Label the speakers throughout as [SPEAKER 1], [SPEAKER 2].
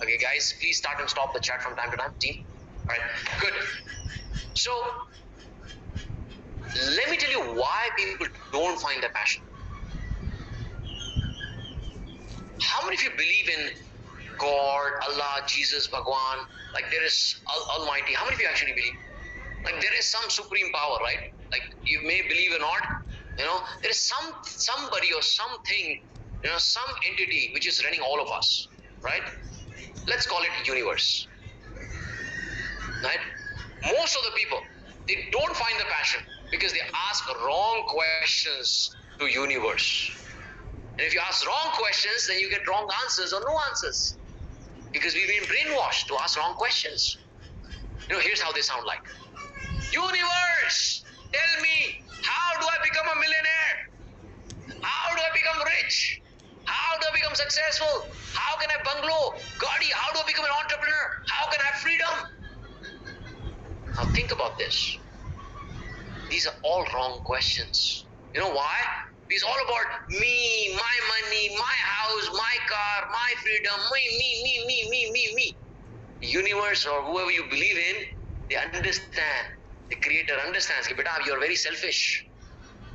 [SPEAKER 1] Okay, guys, please start and stop the chat from time to time, team. All right, good. So let me tell you why people don't find their passion. How many of you believe in God, Allah, Jesus, Bhagwan? Like there is Almighty. How many of you actually believe? Like there is some supreme power, right? Like you may believe or not. There is somebody or something, some entity which is running all of us, right? Let's call it universe, right? Most of the people, they don't find the passion because they ask wrong questions to universe. And if you ask wrong questions, then you get wrong answers or no answers, because we've been brainwashed to ask wrong questions. Here's how they sound like. Universe, tell me, how do I become a millionaire? How do I become rich? How do I become successful? How can I bungalow? Gaudi, how do I become an entrepreneur? How can I have freedom? Now think about this. These are all wrong questions. You know why? It's all about me, my money, my house, my car, my freedom, me. Universe or whoever you believe in, they understand. The creator understands that, beta, you're very selfish.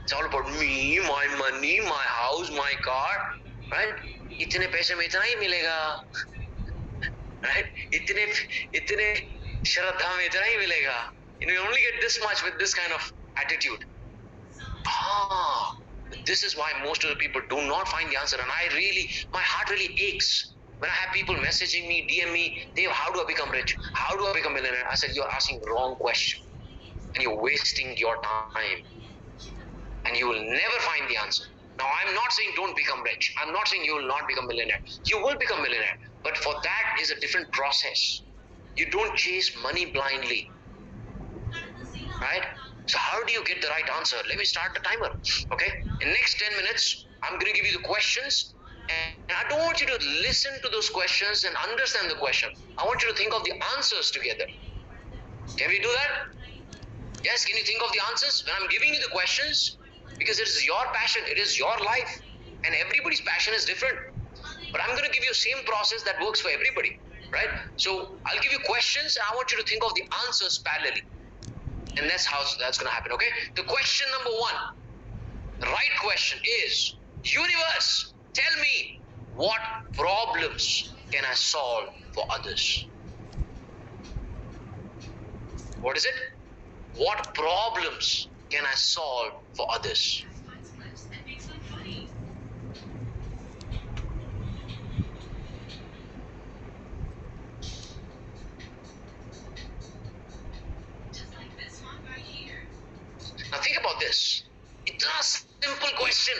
[SPEAKER 1] It's all about me, my money, my house, my car, right? इतने पैसे में इतना ही मिलेगा, right? इतने श्रद्धा में इतना ही मिलेगा. You only get this much with this kind of attitude. This is why most of the people do not find the answer. And my heart really aches when I have people messaging me, DM me, Dave, how do I become rich? How do I become a millionaire? I said, you're asking the wrong question and you're wasting your time and you will never find the answer. Now, I'm not saying don't become rich. I'm not saying you will not become a millionaire. You will become a millionaire, but for that is a different process. You don't chase money blindly, right? So how do you get the right answer? Let me start the timer, okay? In next 10 minutes, I'm going to give you the questions, and I don't want you to listen to those questions and understand the question. I want you to think of the answers together. Can we do that? Yes, can you think of the answers when I'm giving you the questions? Because it is your passion, it is your life, and everybody's passion is different. But I'm going to give you the same process that works for everybody, right? So I'll give you questions, and I want you to think of the answers parallelly. And that's how that's going to happen, okay? The question number one, the right question is, universe, tell me, what problems can I solve for others? What is it? What problems can I solve for others? Now think about this. It's a simple question.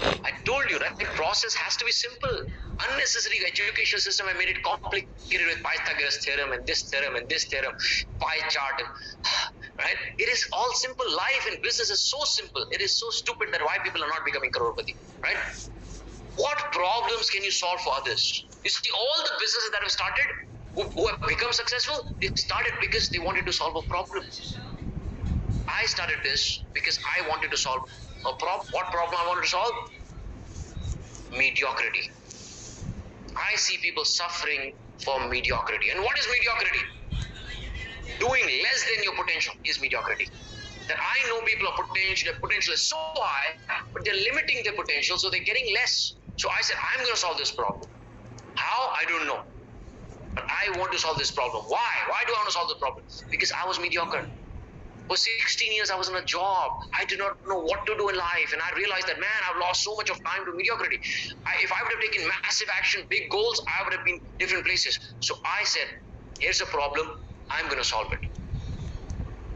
[SPEAKER 1] I told you, right? The process has to be simple. Unnecessary education system, I made it complicated with Pythagoras theorem and this theorem and this theorem, pie chart, right? It is all simple. Life and business is so simple. It is so stupid that why people are not becoming crorepati, right? What problems can you solve for others? You see, all the businesses that have started, who have become successful, they started because they wanted to solve a problem. I started this because I wanted to solve a problem. What problem I wanted to solve? Mediocrity. I see people suffering for mediocrity. And what is mediocrity? Doing less than your potential is mediocrity. That I know people are their potential is so high, but they're limiting their potential, so they're getting less. So I said, I'm going to solve this problem. How? I don't know. But I want to solve this problem. Why? Why do I want to solve the problem? Because I was mediocre. For 16 years, I was in a job. I did not know what to do in life. And I realized that, man, I've lost so much of time to mediocrity. If I would have taken massive action, big goals, I would have been different places. So I said, here's a problem. I'm going to solve it.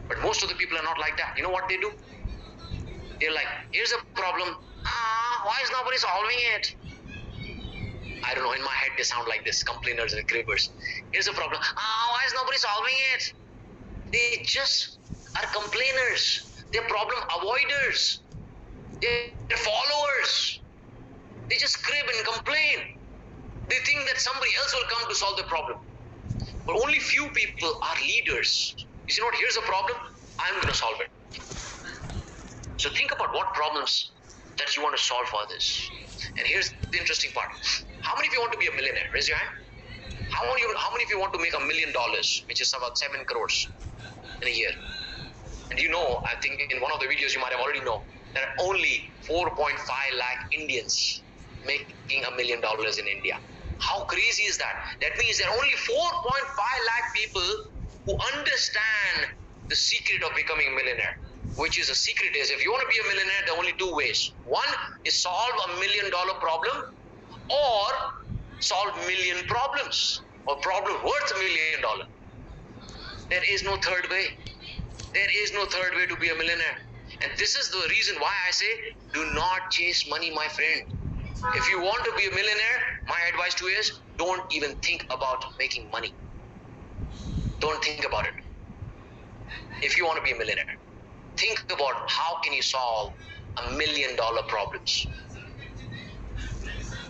[SPEAKER 1] But most of the people are not like that. You know what they do? They're like, here's a problem. Why is nobody solving it? I don't know. In my head, they sound like this, complainers and cribbers. Here's a problem. Why is nobody solving it? They just are complainers. They're problem avoiders. They're followers. They just crib and complain. They think that somebody else will come to solve the problem. But only few people are leaders. You see what? Here's a problem. I'm going to solve it. So think about what problems that you want to solve for others. And here's the interesting part. How many of you want to be a millionaire? Raise your hand. How many of you want to make $1 million, which is about 7 crores in a year? And I think in one of the videos you might have already know, there are only 4.5 lakh Indians making $1 million in India. How crazy is that? That means there are only 4.5 lakh people who understand the secret of becoming a millionaire. Which is the secret is, if you want to be a millionaire, there are only two ways. One is solve $1 million problem, or solve million problems, or problem worth $1 million. There is no third way. There is no third way to be a millionaire. And this is the reason why I say, do not chase money, my friend. If you want to be a millionaire, my advice to you is, don't even think about making money. Don't think about it. If you want to be a millionaire, think about how can you solve $1 million problems.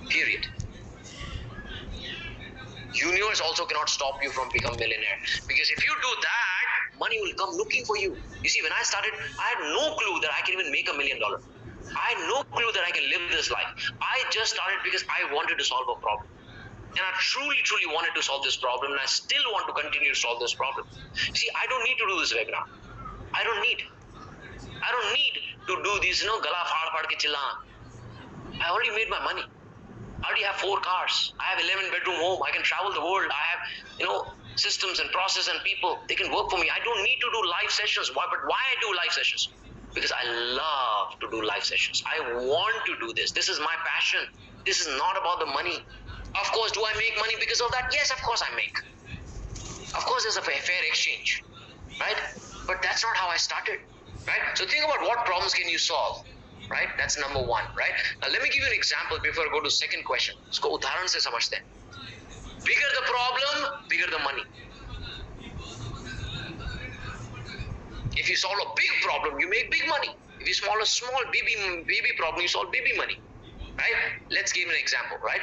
[SPEAKER 1] Period. Universe also cannot stop you from becoming a millionaire. Because if you do that, money will come looking for you. You see, when I started, I had no clue that I can even make $1 million. I had no clue that I can live this life. I just started because I wanted to solve a problem. And I truly, truly wanted to solve this problem, and I still want to continue to solve this problem. See, I don't need to do this webinar. I don't need to do these, gala faad ke chillana. I already made my money. I already have 4 cars. I have 11-bedroom home. I can travel the world. I have, systems and process and people. They can work for me. I don't need to do live sessions. Why? But why I do live sessions? Because I love to do live sessions. I want to do this. This is my passion. This is not about the money. Of course, do I make money because of that? Yes, of course I make. Of course, there's a fair exchange, right? But that's not how I started, right? So think about what problems can you solve, right? That's number one, right? Now let me give you an example before I go to second question. Isko udharan se samajhte hain. Bigger the problem, bigger the money. If you solve a big problem, you make big money. If you solve a small baby problem, you solve baby money, right? Let's give an example, right?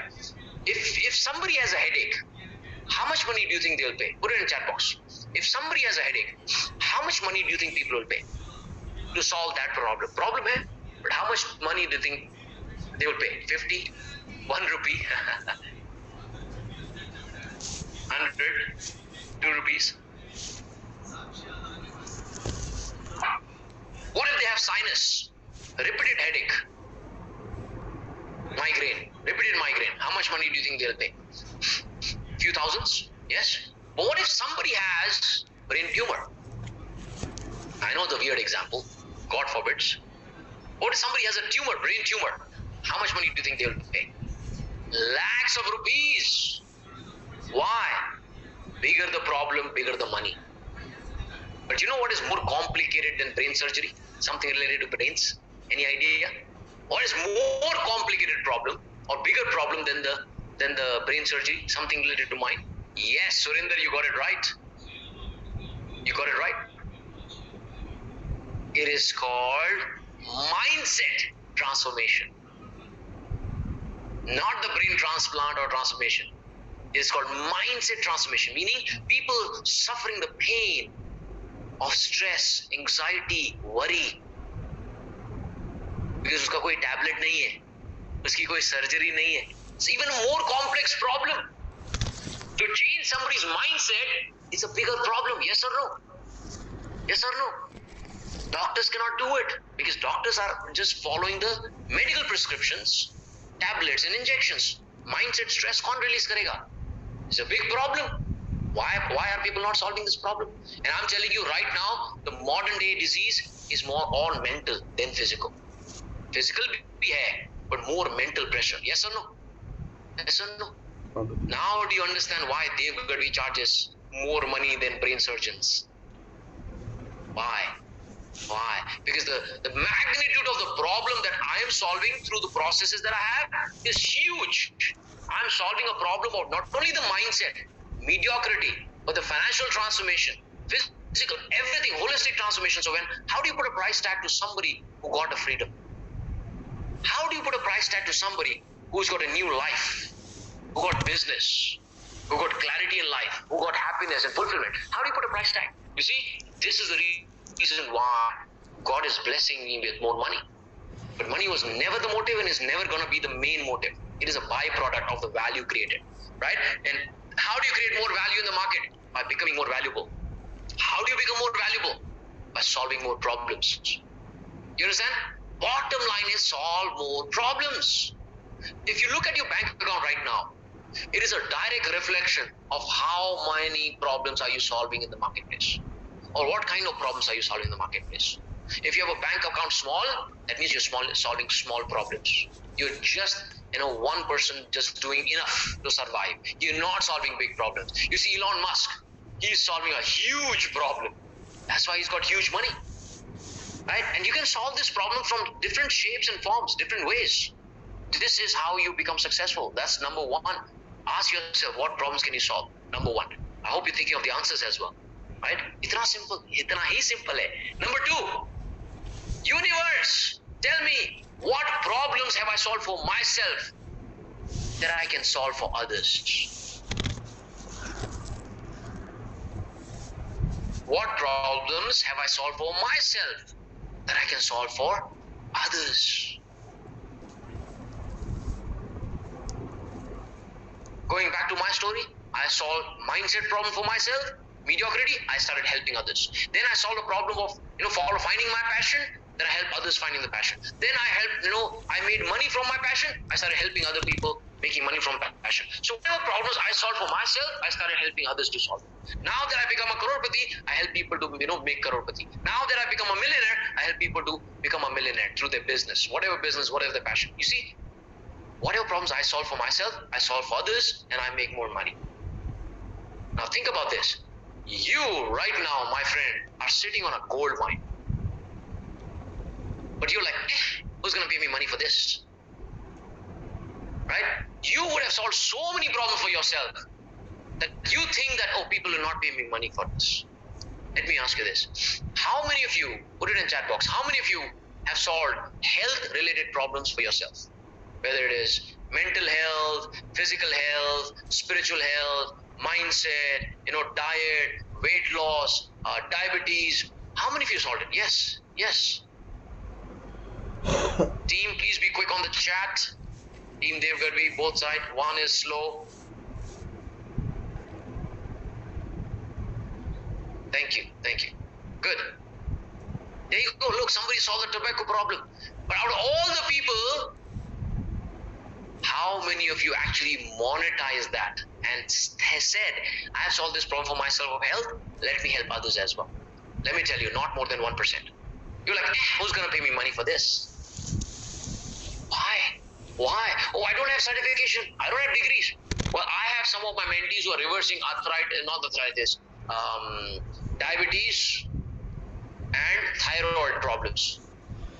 [SPEAKER 1] If somebody has a headache, how much money do you think they'll pay? Put it in chat box. If somebody has a headache, how much money do you think people will pay to solve that problem? Problem hai, but how much money do you think they will pay? 50? 1 rupee? 100? 2 rupees? What if they have sinus? Repeated headache? Repeated migraine. How much money do you think they'll pay? Few thousands? Yes. But what if somebody has brain tumor? I know the weird example. God forbids. What if somebody has a tumor, brain tumor? How much money do you think they'll pay? Lakhs of rupees. Why? Bigger the problem, bigger the money. But you know what is more complicated than brain surgery? Something related to brains? Any idea? What is more complicated problem or bigger problem than the brain surgery? Something related to mind? Yes, Surinder, you got it right. You got it right. It is called mindset transformation. Not the brain transplant or transformation. It is called mindset transformation, meaning people suffering the pain of stress, anxiety, worry. Because uska koi tablet nahi hai, uski koi surgery nahi hai. It's even a more complex problem. To change somebody's mindset is a bigger problem. Yes or no? Yes or no? Doctors cannot do it because doctors are just following the medical prescriptions, tablets and injections. Mindset stress kaun release karega? It's a big problem. Why are people not solving this problem? And I'm telling you right now, the modern day disease is more all mental than physical. Physical bhi hai, but more mental pressure. Yes or no? Yes or no? Now do you understand why Gadhvi charges more money than brain surgeons? Why? Because the magnitude of the problem that I am solving through the processes that I have is huge. I'm solving a problem of not only the mindset, mediocrity, but the financial transformation, physical, everything, holistic transformation. So how do you put a price tag to somebody who got a freedom? How do you put a price tag to somebody who's got a new life, who got business, who got clarity in life, who got happiness and fulfillment? How do you put a price tag? You see, this is the reason why God is blessing me with more money. But money was never the motive and is never going to be the main motive. It is a byproduct of the value created, right? And How do you create more value in the market? By becoming more valuable. How do you become more valuable? By solving more problems. You understand? Bottom line is solve more problems. If you look at your bank account right now, it is a direct reflection of how many problems are you solving in the marketplace, or what kind of problems are you solving in the marketplace. If you have a bank account small, that means you're solving small problems. You're just one person just doing enough to survive. You're not solving big problems. You see Elon Musk, he's solving a huge problem. That's why he's got huge money, right? And you can solve this problem from different shapes and forms, different ways. This is how you become successful. That's number one. Ask yourself, what problems can you solve? Number one. I hope you're thinking of the answers as well, right? Itna simple. Itna hi simple hai. Number two, universe, tell me, what problems have I solved for myself that I can solve for others? What problems have I solved for myself that I can solve for others? Going back to my story, I solved mindset problem for myself, mediocrity, I started helping others. Then I solved a problem of, finding my passion, then I helped others finding the passion. Then I helped, I made money from my passion, I started helping other people making money from that passion. So whatever problems I solved for myself, I started helping others to solve. Now that I become a crorepati, I help people to, make crorepati. Now that I become a millionaire, I help people to become a millionaire through their business, whatever their passion. You see, whatever problems I solve for myself, I solve for others, and I make more money. Now think about this. You, right now, my friend, are sitting on a gold mine. But you're like, who's going to pay me money for this? Right? You would have solved so many problems for yourself that you think that, people will not pay me money for this. Let me ask you this. How many of you, put it in chat box, how many of you have solved health-related problems for yourself? Whether it is mental health, physical health, spiritual health, mindset, diet, weight loss, diabetes. How many of you solved it? Yes. Team, please be quick on the chat. Team Gadhvi, both sides. One is slow. Thank you. Good. There you go. Look, somebody solved the tobacco problem. But out of all the people, how many of you actually monetize that and said, I have solved this problem for myself of health, let me help others as well? Let me tell you, not more than 1%. You're like, who's going to pay me money for this? Why? Oh, I don't have certification. I don't have degrees. Well, I have some of my mentees who are reversing diabetes and thyroid problems.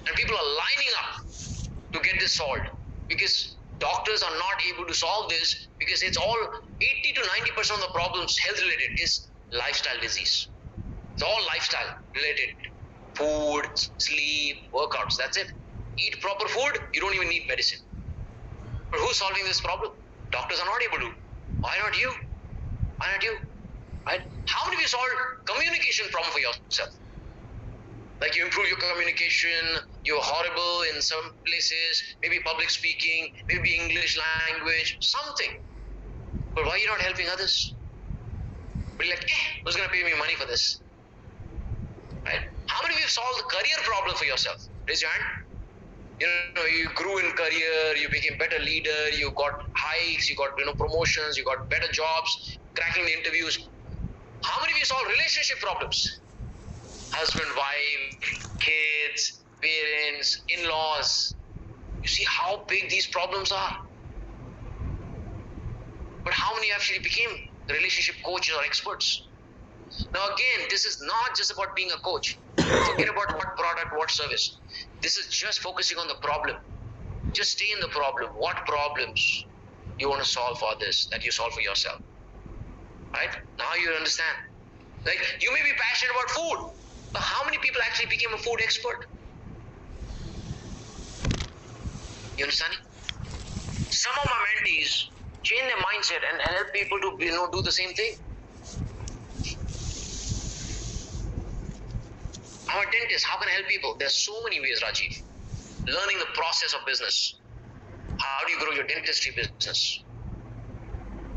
[SPEAKER 1] And people are lining up to get this solved because doctors are not able to solve this because it's all 80 to 90% of the problems health related is lifestyle disease. It's all lifestyle related. Food, sleep, workouts, that's it. Eat proper food, you don't even need medicine. But who's solving this problem? Doctors are not able to. Why not you? Right? How many of you solved communication problem for yourself? Like you improve your communication, you're horrible in some places, maybe public speaking, maybe English language, something. But why are you not helping others? But you're like, who's going to pay me money for this? Right? How many of you solved the career problem for yourself? Raise your hand. You grew in career, you became better leader, you got hikes, you got promotions, you got better jobs, cracking the interviews. How many of you solved relationship problems? Husband, wife, kids, parents, in-laws. You see how big these problems are? But how many actually became relationship coaches or experts? Now again, this is not just about being a coach. Forget about what product, what service. This is just focusing on the problem. Just stay in the problem. What problems you want to solve for others that you solve for yourself? Right? Now you understand. Like you may be passionate about food, but how many people actually became a food expert? You understand? Some of my mentees change their mindset and help people to do the same thing. I'm a dentist. How can I help people? There's so many ways, Rajiv. Learning the process of business. How do you grow your dentistry business?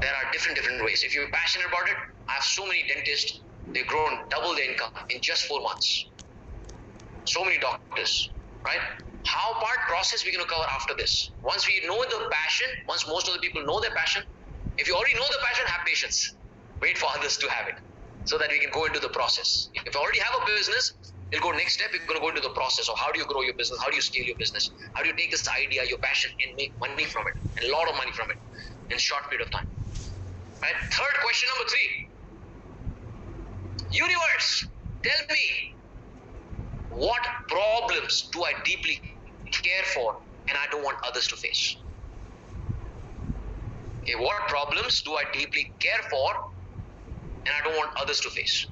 [SPEAKER 1] There are different ways. If you're passionate about it, I have so many dentists, they've grown double their income in just 4 months. So many doctors, right? How part process we're going to cover after this. Once we know the passion, once most of the people know their passion, if you already know the passion, have patience. Wait for others to have it so that we can go into the process. If you already have a business, we'll go next step, we're going to go into the process of how do you grow your business, how do you scale your business, how do you take this idea, your passion, and make money from it, and a lot of money from it in a short period of time. Right? Third question, number 3. Universe, tell me, what problems do I deeply care for and I don't want others to face? Okay, what problems do I deeply care for and I don't want others to face?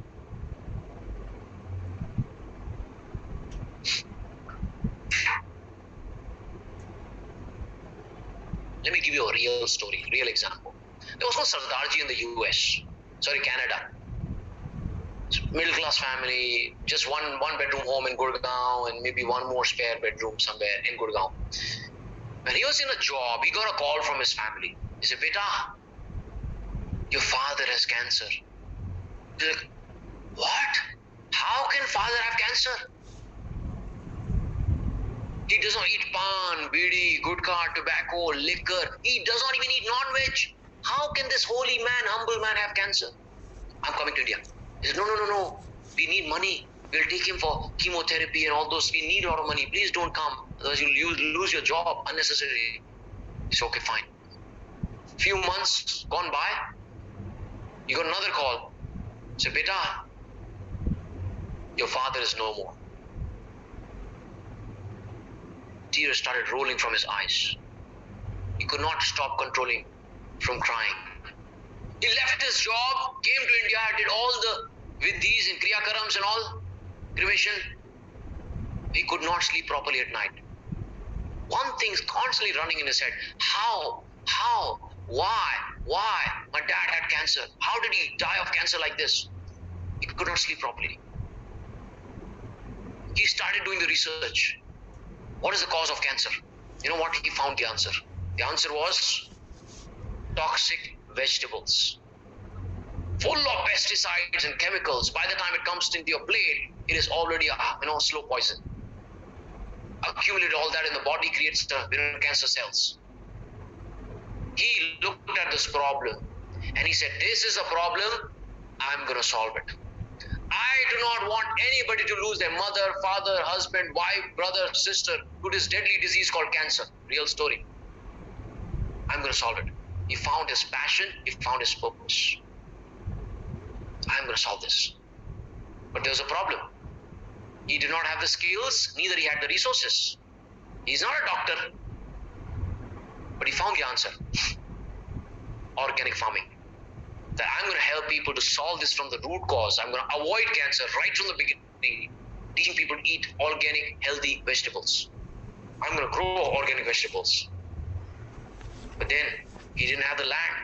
[SPEAKER 1] Let me give you a real story, real example. There was no Sardarji in the Canada. Middle class family, just one bedroom home in Gurgaon and maybe one more spare bedroom somewhere in Gurgaon. When he was in a job, he got a call from his family. He said, "Beta, your father has cancer." He's like, "What? How can father have cancer? He does not eat pan, bidi, gudka, tobacco, liquor. He does not even eat non-veg. How can this holy man, humble man have cancer? I'm coming to India." He said, No. We need money. We'll take him for chemotherapy and all those. We need a lot of money. Please don't come. Otherwise you'll lose your job unnecessarily. He said, "Okay, fine." Few months gone by, he got another call. He said, "Beta, your father is no more." Tears started rolling from his eyes. He could not stop controlling from crying. He left his job, came to India, did all the vidhis and kriyakarams and all, cremation. He could not sleep properly at night. One thing's constantly running in his head. How, why? My dad had cancer. How did he die of cancer like this? He could not sleep properly. He started doing the research. What is the cause of cancer? You know what? He found the answer. The answer was toxic vegetables. Full of pesticides and chemicals. By the time it comes into your plate, it is already a slow poison. Accumulate all that in the body, creates cancer cells. He looked at this problem and he said, "This is a problem, I'm going to solve it. I do not want anybody to lose their mother, father, husband, wife, brother, sister to this deadly disease called cancer." Real story. I'm going to solve it. He found his passion, he found his purpose. I'm going to solve this. But there's a problem. He did not have the skills, neither he had the resources. He's not a doctor. But he found the answer. Organic farming. That I'm going to help people to solve this from the root cause. I'm going to avoid cancer right from the beginning. Teaching people to eat organic, healthy vegetables. I'm going to grow organic vegetables. But then he didn't have the land.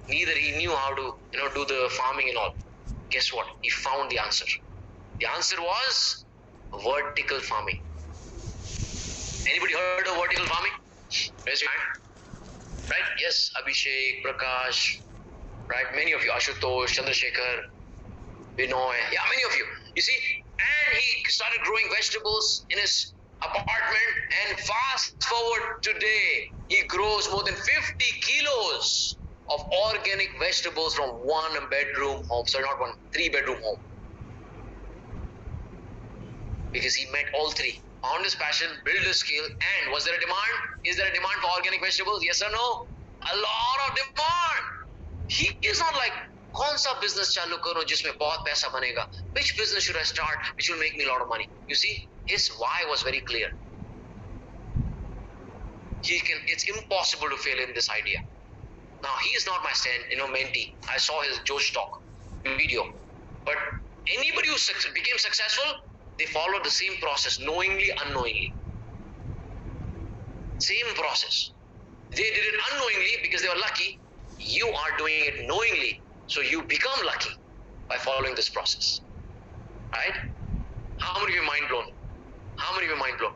[SPEAKER 1] Neither he knew how to, do the farming and all. Guess what? He found the answer. The answer was vertical farming. Anybody heard of vertical farming? Raise your hand. Right? Yes, Abhishek, Prakash, right? Many of you, Ashutosh, Chandrasekhar, Binoy, many of you. You see, and he started growing vegetables in his apartment, and fast forward today, he grows more than 50 kilos of organic vegetables from 1-bedroom home. So not 3-bedroom home. Because he met all three. Found his passion, built his skill, and was there a demand? Is there a demand for organic vegetables? Yes or no? A lot of demand. He is not like, "Kaun sa business chalu karo jisme bahut paisa banega? Which business should I start which will make me a lot of money?" You see, his why was very clear. It's impossible to fail in this idea. Now, he is not my mentee. I saw his Josh talk video. But anybody who became successful, they followed the same process, knowingly, unknowingly. Same process. They did it unknowingly because they were lucky. You are doing it knowingly, so you become lucky by following this process. Right? How many of you mind blown? How many of you mind blown?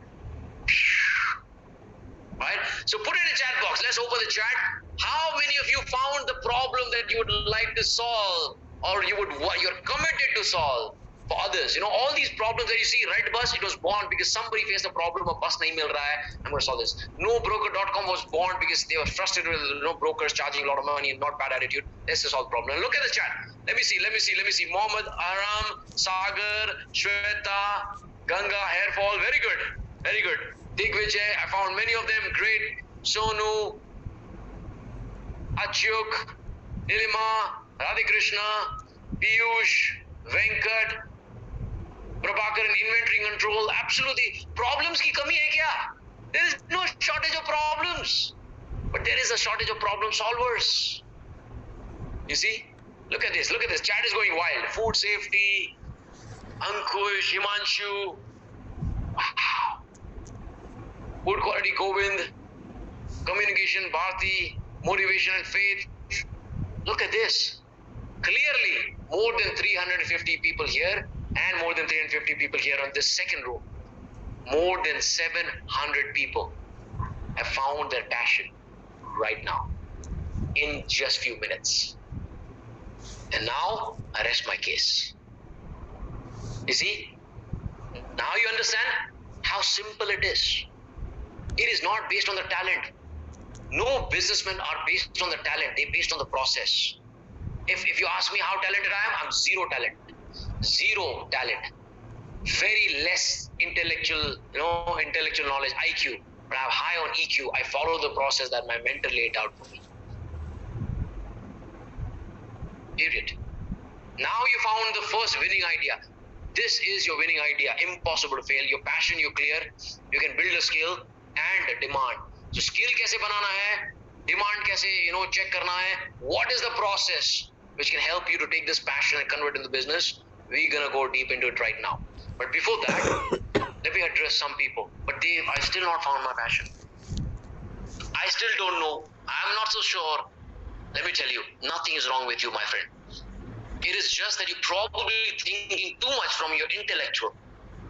[SPEAKER 1] Right? So put it in the chat box. Let's open the chat. How many of you found the problem that you would like to solve, or you're committed to solve for others? You know, all these problems that you see, Red Bus, it was born because somebody faced a problem of bus nahi mil raha hai. I'm going to solve this. NoBroker.com was born because they were frustrated with brokers charging a lot of money and not bad attitude. Let's just solve the problem. Look at the chat. Let me see. Mohammed, Aram, Sagar, Shweta, Ganga, hair fall. Very good. Very good. Digvijay, I found many of them. Great. Sonu, Achyuk, Nilima, Radhikrishna, Piyush, Venkat, Prabhakaran, inventory control. Absolutely. Problems ki kami hai kya? There is no shortage of problems. But there is a shortage of problem solvers. You see? Look at this. Look at this. Chat is going wild. Food safety, Ankush, Himanshu. Wow. Good quality Govind, communication Bharti, motivation and faith. Look at this. Clearly, more than 350 people here and more than 350 people here on this second row. More than 700 people have found their passion right now in just few minutes. And now I rest my case. You see? Now you understand how simple it is. It is not based on the talent. No businessmen are based on the talent. They're based on the process. If you ask me how talented I am, I'm zero talent. Zero talent. Very less intellectual knowledge, IQ. But I'm high on EQ. I follow the process that my mentor laid out for me. Period. Now you found the first winning idea. This is your winning idea. Impossible to fail. Your passion, you're clear. You can build a skill and a demand. So skill kaise banana hai? Demand kaise, check karna hai? What is the process which can help you to take this passion and convert it into business? We're gonna go deep into it right now. But before that, let me address some people. But Dave, I still not found my passion. I still don't know. I'm not so sure. Let me tell you, nothing is wrong with you, my friend. It is just that you're probably thinking too much from your intellectual,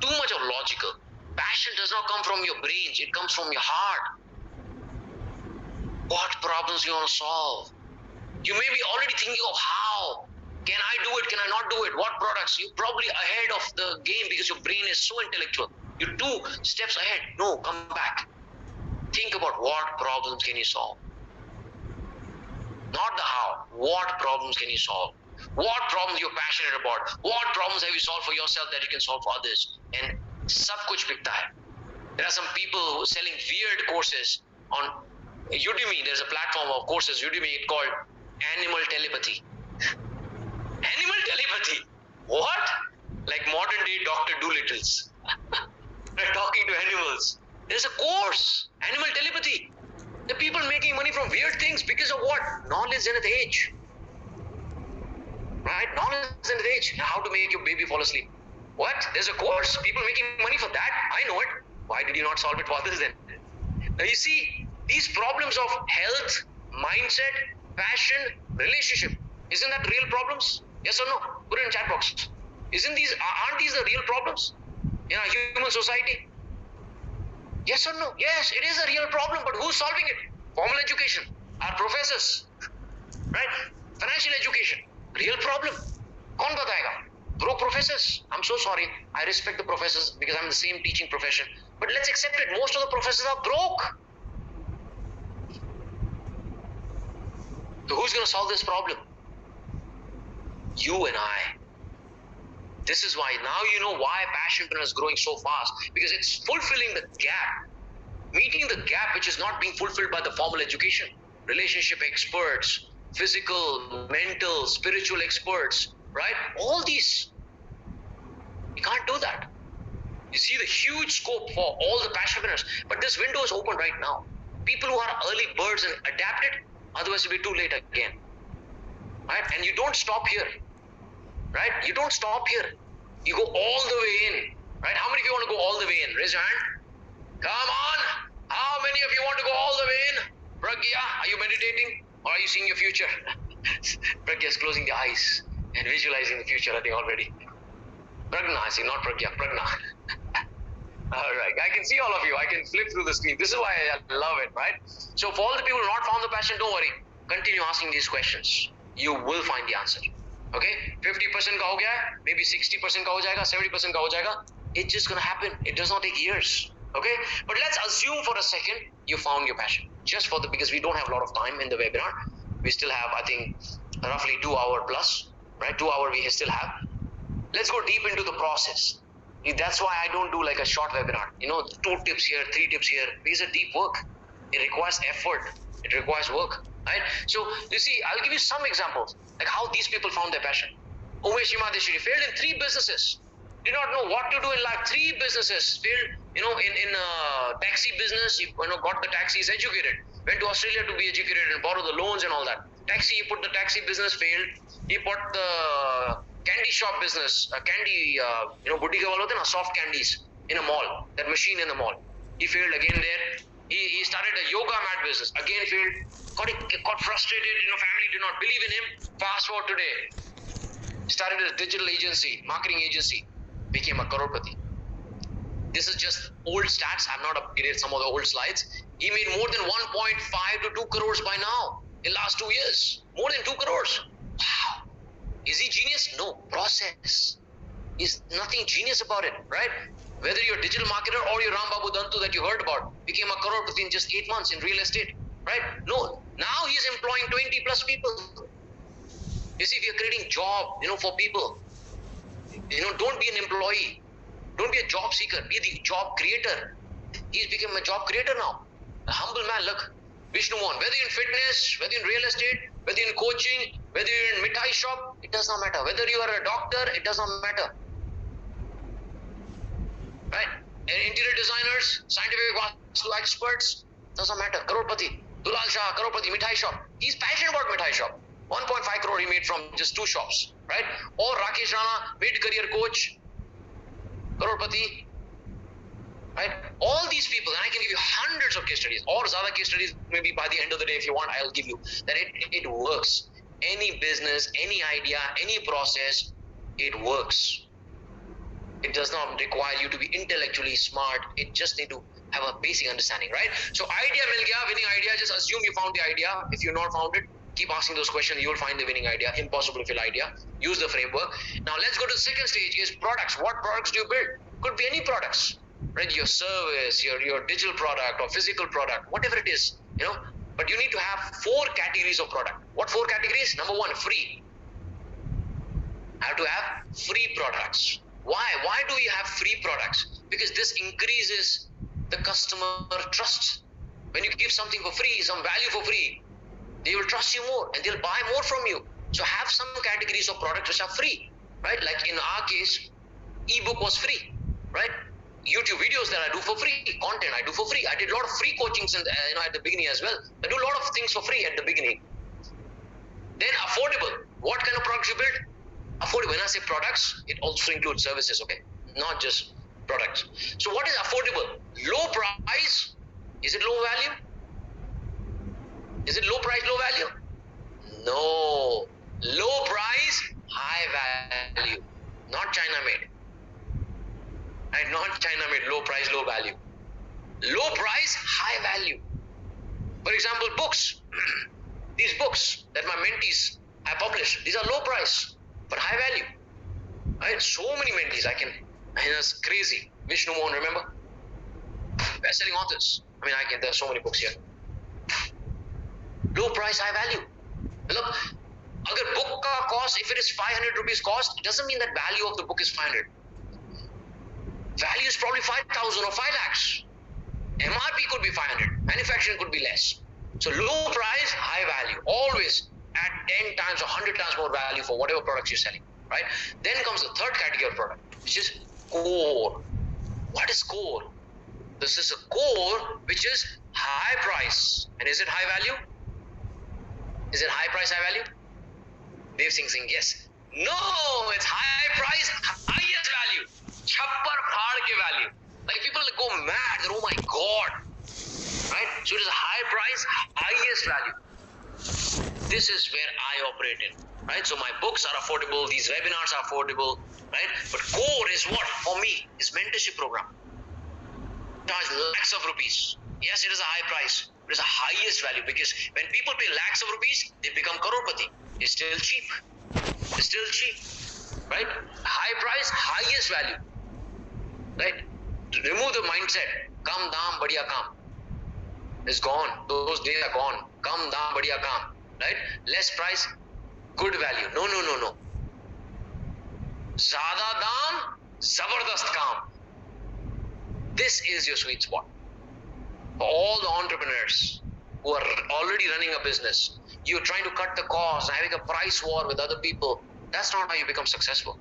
[SPEAKER 1] too much of logical. Passion does not come from your brains, it comes from your heart. What problems you want to solve? You may be already thinking of how. Can I do it? Can I not do it? What products? You're probably ahead of the game because your brain is so intellectual. You're 2 steps ahead. No, come back. Think about what problems can you solve. Not the how. What problems can you solve? What problems you're passionate about? What problems have you solved for yourself that you can solve for others? And sab kuch bikta hai. There are some people who are selling weird courses on Udemy. There's a platform of courses, Udemy, it's called Animal Telepathy. Animal telepathy? What? Like modern day Dr. Doolittles. They're talking to animals. There's a course, Animal Telepathy. The people making money from weird things because of what? Knowledge in its age. Right? Knowledge in its age. How to make your baby fall asleep. What? There's a course. People making money for that. I know it. Why did you not solve it for others then? Now you see, these problems of health, mindset, passion, relationship, isn't that real problems? Yes or no? Put it in chat box. Aren't these the real problems in our human society? Yes or no? Yes, it is a real problem, but who's solving it? Formal education, our professors, right? Financial education, real problem. Kaun batayega? Broke professors. I'm so sorry. I respect the professors because I'm in the same teaching profession. But let's accept it. Most of the professors are broke. So who's going to solve this problem? You and I. This is why now you know why Passionpreneur is growing so fast, because it's fulfilling the gap, meeting the gap which is not being fulfilled by the formal education. Relationship experts, physical, mental, spiritual experts, right? All these. You can't do that. You see the huge scope for all the Passionpreneurs, but this window is open right now. People who are early birds and adapt it, otherwise it'll be too late again. Right? And you don't stop here. Right? You don't stop here. You go all the way in. Right? How many of you want to go all the way in? Raise your hand. Come on. How many of you want to go all the way in? Pragya, are you meditating? Or are you seeing your future? Pragya is closing the eyes and visualizing the future, I think already. Pragna, I see, not Pragya. Pragna. All right, I can see all of you. I can flip through the screen. This is why I love it, right? So for all the people who not found the passion, don't worry. Continue asking these questions. You will find the answer. Okay, 50% का हो गया है, maybe 60% का हो जाएगा, 70% का हो जाएगा. It's just gonna happen. It does not take years. Okay, but let's assume for a second you found your passion. Just for the, because we don't have a lot of time in the webinar. We still have, I think, roughly 2 hours plus, right? 2 hours we still have. Let's go deep into the process. That's why I don't do like a short webinar. 2 tips here, 3 tips here. Because it's a deep work. It requires effort. It requires work, right? So you see, I'll give you some examples, like how these people found their passion. Umesh Yamadeshwari failed in 3 businesses. Did not know what to do in life. 3 businesses failed. In taxi business, he got the taxis educated. Went to Australia to be educated and borrow the loans and all that. Taxi, he put the taxi business, failed. He put the candy shop business, candy, buddhi ka wala hote na, soft candies in a mall, that machine in the mall. He failed again there. He started a yoga mat business, again failed. Got frustrated, family did not believe in him. Fast forward today, started a digital agency, marketing agency, became a crorepati. This is just old stats. I've not updated some of the old slides. He made more than 1.5 to 2 crores by now in last 2 years. More than 2 crores. Wow. Is he genius? No. Process. Is nothing genius about it, right? Whether you're a digital marketer or you're Ram Babu Dantu that you heard about, became a crorepati in just 8 months in real estate, right? No. Now he's employing 20 plus people. You see, we are creating job, for people. Don't be an employee. Don't be a job seeker. Be the job creator. He's become a job creator now. A humble man. Look, Vishnu Mohan. Whether you're in fitness, whether you're in real estate, whether you're in coaching, whether you're in mithai shop, it does not matter. Whether you are a doctor, it does not matter. Right? Interior designers, scientific vastu experts, does not matter. Crorepati. Dulal Shah, crorepati, mithai shop. He's passionate about mithai shop. 1.5 crore he made from just 2 shops. Right? Or Rakesh Rana, mid-career coach, crorepati. Right? All these people, and I can give you hundreds of case studies, or Zada case studies, maybe by the end of the day, if you want, I'll give you, that it works. Any business, any idea, any process, it works. It does not require you to be intellectually smart. It just need to have a basic understanding, right? So idea mil gaya, winning idea, just assume you found the idea. If you've not found it, keep asking those questions. You will find the winning idea. Impossible to fill idea. Use the framework. Now let's go to the second stage, is products. What products do you build? Could be any products, right? Your service, your digital product or physical product, whatever it is, but you need to have 4 categories of product. What 4 categories? Number 1, free. Have to have free products. Why? Why do you have free products? Because this increases the customer trust. When you give something for free, some value for free, they will trust you more and they'll buy more from you. So have some categories of products which are free, right? Like in our case, ebook was free, right? YouTube videos that I do for free, content I do for free. I did a lot of free coachings at the beginning as well. I do a lot of things for free at the beginning. Then affordable. What kind of products you build? Affordable. When I say products, it also includes services, okay? Not just products. So what is affordable? Low price. Is it low value? Is it low price, low value? No. Low price, high value. Not China made. And not China made. Low price, low value. Low price, high value. For example, books. These books that my mentees have published, these are low price, but high value. I had so many mentees, it's crazy. Vishnu Mohan, remember? Best-selling authors. There are so many books here. Low price, high value. Look, agar book ka cost, if it is 500 rupees cost, it doesn't mean that value of the book is 500. Value is probably 5,000 or 5 lakhs. MRP could be 500. Manufacturing could be less. So low price, high value. Always at 10 times or 100 times more value for whatever products you're selling, right? Then comes the third category of product, which is core. What is core? This is a core which is high price. And is it high value? Is it high price, high value? Dev Singh saying yes. No, it's high price, highest value. Chappar phad ke value. Like people go mad, oh my God. Right? So it is a high price, highest value. This is where I operate in. Right? So my books are affordable, these webinars are affordable, right? But core is what? For me, is mentorship program. charge lakhs of rupees. Yes, it is a high price. It is the highest value, because when people pay lakhs of rupees, they become crorepati. It's still cheap. It's still cheap, right? High price, highest value, right? To remove the mindset, kam daam badiya kaam. It's gone. Those days are gone. Kam daam badiya kaam, right? Less price, good value. No, no, no, no. Zyada daam, zabardast kaam. This is your sweet spot. For all the entrepreneurs who are already running a business, you're trying to cut the cost, having a price war with other people. That's not how you become successful.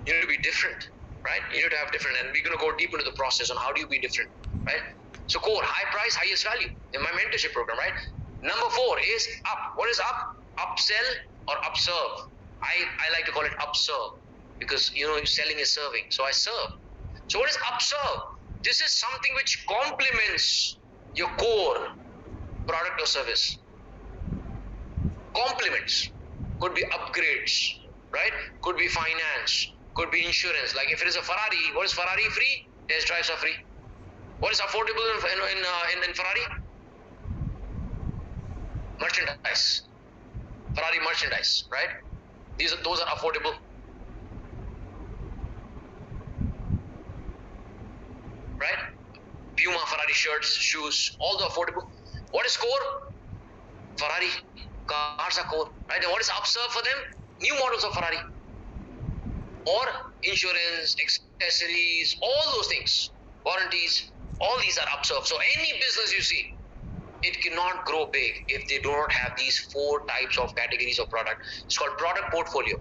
[SPEAKER 1] You need to be different, right? You need to have different, and we're going to go deep into the process on how do you be different, right? So core, high price, highest value in my mentorship program, right? Number 4 is up. What is up? Upsell or upserve. I like to call it upserve, because selling is serving. So I serve. So what is upserve? This is something which complements your core product or service. Complements. Could be upgrades, right? Could be finance. Could be insurance. Like if it is a Ferrari, what is Ferrari? Free? Test drives are free. What is affordable in Ferrari? Merchandise. Ferrari merchandise, right? Those are affordable. Right? Puma, Ferrari shirts, shoes, all the affordable. What is core? Ferrari cars are core, right? And what is upserve for them? New models of Ferrari, or insurance, accessories, all those things, warranties, all these are upserve. So any business you see, it cannot grow big if they do not have these 4 types of categories of product. It's called product portfolio.